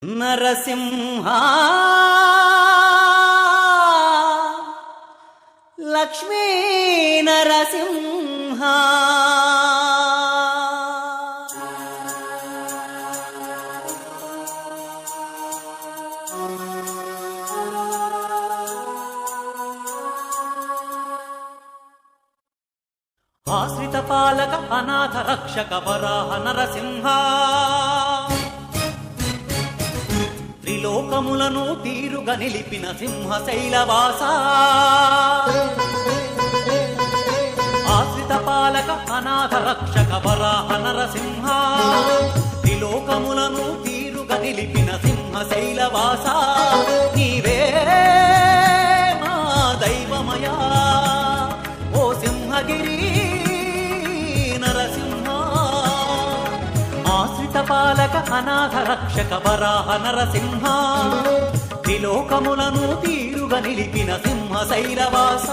నరసింహ లక్ష్మీ నరసింహ ఆశ్రిత పాలక అనాథ రక్షక వరాహ నరసింహ త్రిలోకములను తీరుగా నిలిపిన సింహ శైలవాస ఆశ్రిత పాలక అనాథ రక్షక వరాహ నరసింహ త్రిలోకములను తీరుగా నిలిపిన సింహ శైలవాస నీవే మా దైవమయా ఓ సింహగిరి ఆశ్రిత పాలక అనాథ రక్షక వరాహ నరసింహ త్రిలోకములను తీరుగా నిలిపిన సింహ శైలవాస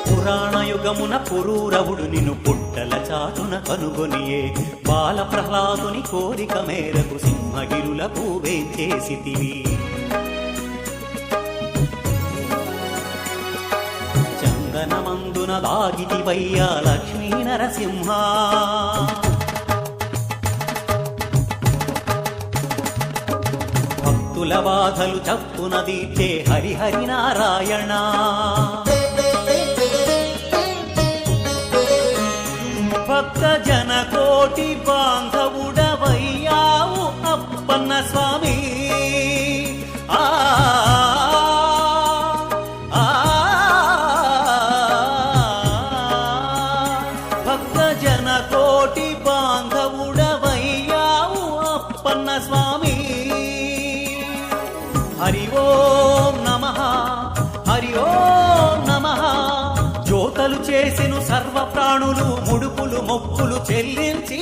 పురాణయుగమున పురూరవుడు నిన్ను పుట్టల చాటున కనుగొనియే బాల ప్రహ్లాదుని కోరిక మేరకు సింహగిరులకు వేంచేసితివి చందనమందున దాగితివయ్యా లక్ష్మీ నరసింహ భక్తుల బాధలు చప్పున దీర్చే హరిహరి నారాయణ భక్త జన కోటి బాంధవుడవయ్యావు అప్పన్న స్వామి భక్త జన కోటి బాంధవుడవయ్యావు అప్పన్న స్వామి హరి ఓం నమః హరి ఓం నమః జ్యోతలు చేసెను సర్వ ప్రాణులు ముడుపులు మొక్కులు చెల్లించి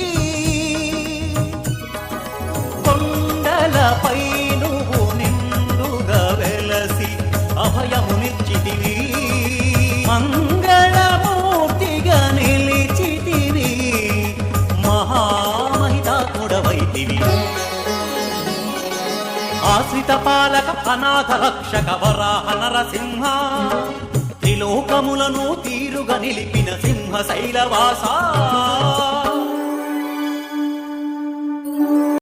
కొండలపై నువ్వు నిండుగా వెలసి అభయమునిచ్చితివి మంగళమూర్తిగా నిలిచితివి మహామహితాత్ముడవైతివి ఆశ్రిత పాలక అనాథ రక్షక వరాహ నరసింహ త్రిలోకములను తీరుగా నిలిపిన సింహ శైలవాస